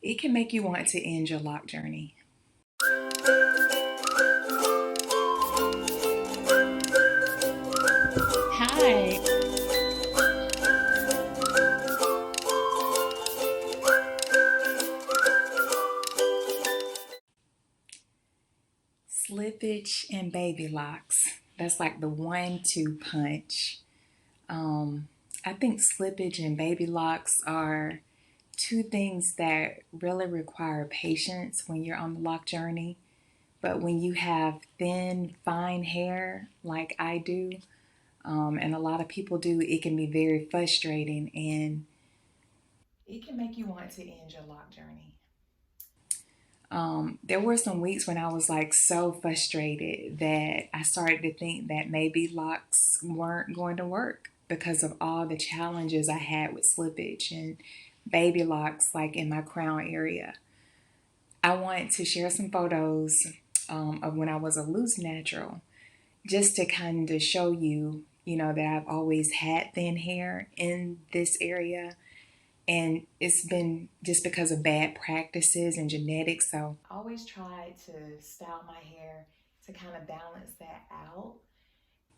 it can make you want to end your lock journey. Hi. Slippage and baby locks. That's like the 1-2 punch. I think slippage and baby locks are two things that really require patience when you're on the lock journey. But when you have thin, fine hair like I do, and a lot of people do, it can be very frustrating and it can make you want to end your lock journey. There were some weeks when I was like so frustrated that I started to think that maybe locks weren't going to work because of all the challenges I had with slippage and baby locks, like in my crown area. I want to share some photos of when I was a loose natural, just to kind of show you, that I've always had thin hair in this area. And it's been just because of bad practices and genetics. So I always tried to style my hair to kind of balance that out.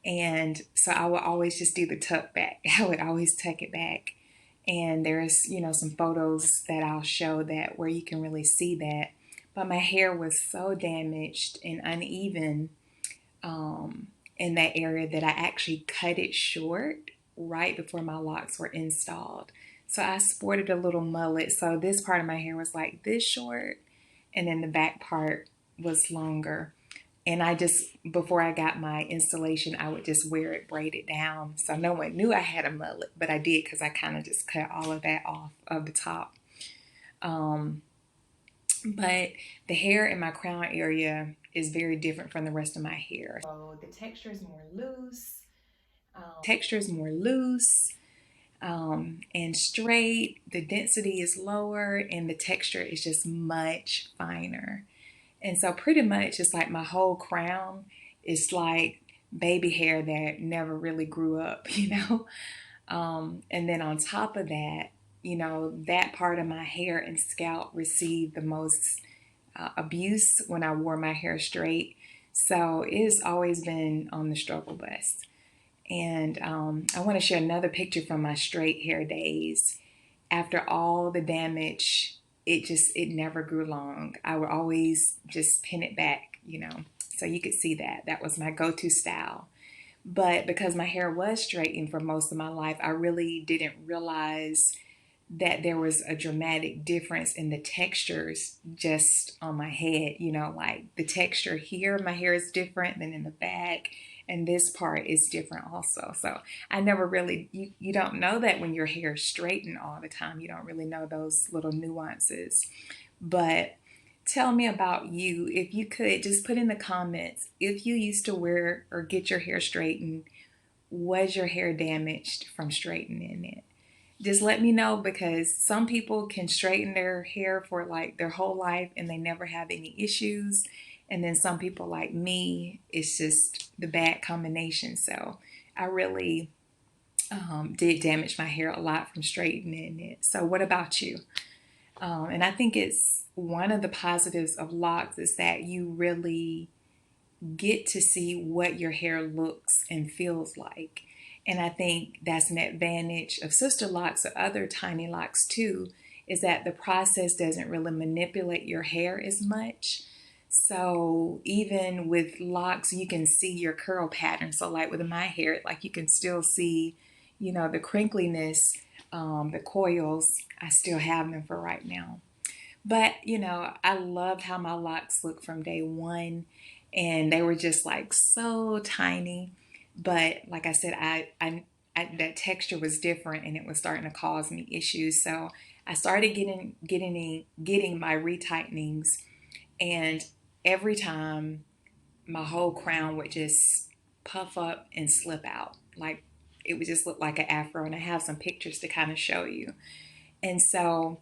And so I would always just do the tuck back. I would always tuck it back. And there's, some photos that I'll show that where you can really see that. But my hair was so damaged and uneven in that area that I actually cut it short right before my locks were installed. So I sported a little mullet. So this part of my hair was like this short, and then the back part was longer. And I just, before I got my installation, I would just wear it braided down. So no one knew I had a mullet, but I did because I kind of just cut all of that off of the top. But the hair in my crown area is very different from the rest of my hair. So the texture is more loose. And straight. The density is lower and the texture is just much finer. And so pretty much it's like my whole crown is like baby hair that never really grew up. And then on top of that, that part of my hair and scalp received the most abuse when I wore my hair straight. So it's always been on the struggle bus. And I want to share another picture from my straight hair days. After all the damage, it never grew long. I would always just pin it back, so you could see that. That was my go-to style. But because my hair was straightened for most of my life, I really didn't realize that there was a dramatic difference in the textures just on my head. Like the texture here, my hair is different than in the back. And this part is different also. So I never really, you don't know that when your hair is straightened all the time. You don't really know those little nuances. But tell me about you. If you could, just put in the comments, if you used to wear or get your hair straightened, was your hair damaged from straightening it? Just let me know, because some people can straighten their hair for like their whole life and they never have any issues. And then some people like me, it's just the bad combination. So I really did damage my hair a lot from straightening it. So what about you? And I think it's one of the positives of locks is that you really get to see what your hair looks and feels like. And I think that's an advantage of SisterLocks or other tiny locks too, is that the process doesn't really manipulate your hair as much. So even with locks, you can see your curl pattern. So like with my hair, like you can still see, the crinkliness, the coils. I still have them for right now. But, I loved how my locks looked from day one, and they were just like so tiny. But like I said, I that texture was different and it was starting to cause me issues. So I started getting my retightenings, and every time my whole crown would just puff up and slip out. Like it would just look like an afro, and I have some pictures to kind of show you. And so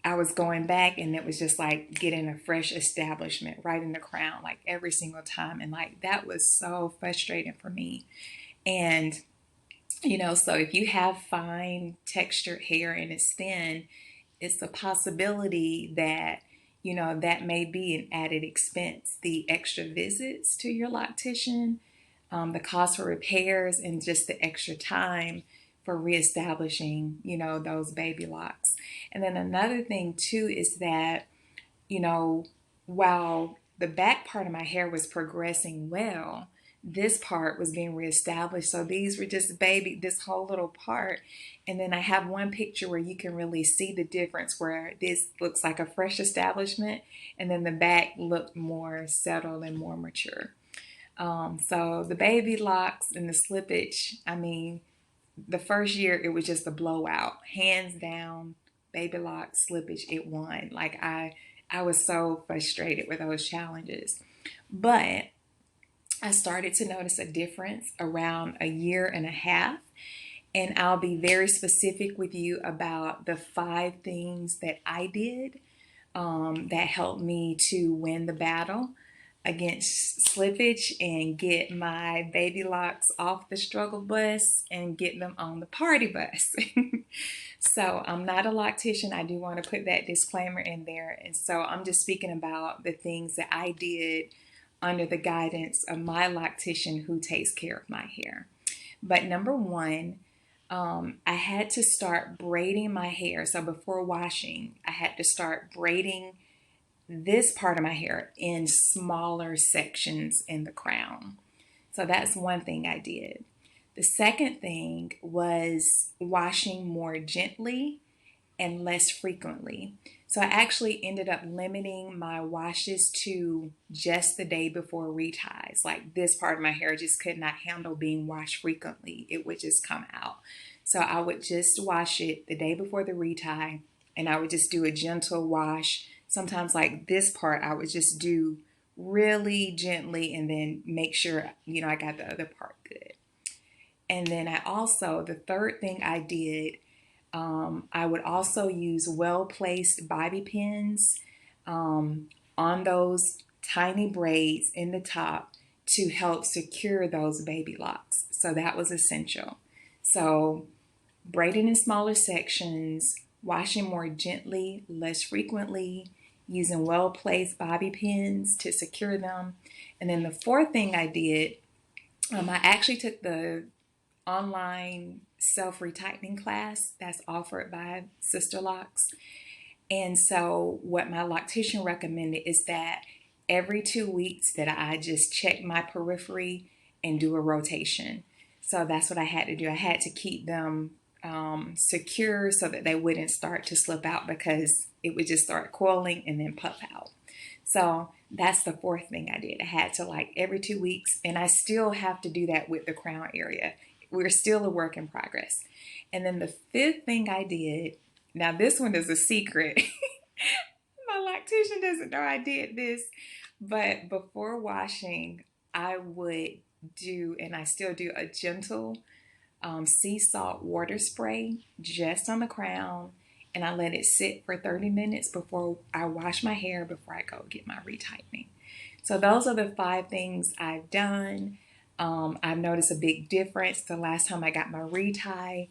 I was going back, and it was just like getting a fresh establishment right in the crown, like every single time. And like that was so frustrating for me. And so if you have fine textured hair and it's thin, it's a possibility that, you know, that may be an added expense. The extra visits to your loctician, the cost for repairs, and just the extra time for reestablishing, you know, those baby locks. And then another thing too is that, you know, while the back part of my hair was progressing well, this part was being reestablished. So these were just baby, this whole little part. And then I have one picture where you can really see the difference where this looks like a fresh establishment and then the back looked more settled and more mature. So the baby locks and the slippage, I mean, the first year it was just a blowout, hands down. Baby lock slippage, it won. Like I was so frustrated with those challenges, but I started to notice a difference around a year and a half. And I'll be very specific with you about the 5 things that I did that helped me to win the battle against slippage and get my baby locks off the struggle bus and get them on the party bus. So I'm not a loctician. I do want to put that disclaimer in there. And so I'm just speaking about the things that I did under the guidance of my loctician who takes care of my hair. But number 1, I had to start braiding my hair. So before washing, I had to start braiding this part of my hair in smaller sections in the crown. So that's one thing I did. The second thing was washing more gently and less frequently. So I actually ended up limiting my washes to just the day before reties. Like this part of my hair just could not handle being washed frequently. It would just come out. So I would just wash it the day before the retie, and I would just do a gentle wash. Sometimes like this part, I would just do really gently and then make sure, you know, I got the other part good. And then the third thing I did, I would also use well-placed bobby pins on those tiny braids in the top to help secure those baby locks. So that was essential. So braiding in smaller sections, washing more gently, less frequently, using well-placed bobby pins to secure them. And then the fourth thing I did, I actually took the online self-retightening class that's offered by SisterLocks. And so what my loctician recommended is that every 2 weeks that I just check my periphery and do a rotation. So that's what I had to do. I had to keep them secure so that they wouldn't start to slip out because it would just start coiling and then puff out. So that's the fourth thing I did. I had to like every 2 weeks, and I still have to do that with the crown area. We're still a work in progress. And then the fifth thing I did, now this one is a secret. My loctician doesn't know I did this, but before washing, I would do, and I still do, a gentle sea salt water spray just on the crown, and I let it sit for 30 minutes before I wash my hair before I go get my retightening. So those are the 5 things I've done. I've noticed a big difference the last time I got my retie.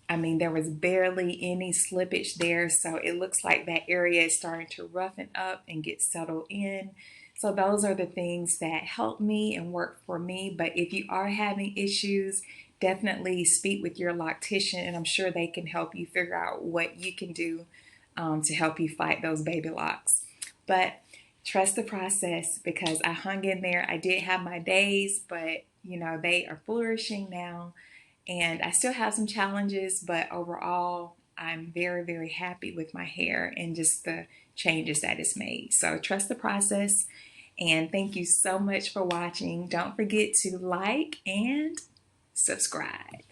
I mean, there was barely any slippage there, so it looks like that area is starting to roughen up and get settled in. So those are the things that help me and work for me. But if you are having issues, definitely speak with your loctician, and I'm sure they can help you figure out what you can do to help you fight those baby locks. But trust the process, because I hung in there. I did have my days, but you know, they are flourishing now, and I still have some challenges, but overall I'm very, very happy with my hair and just the changes that it's made. So trust the process, and thank you so much for watching. Don't forget to like and subscribe.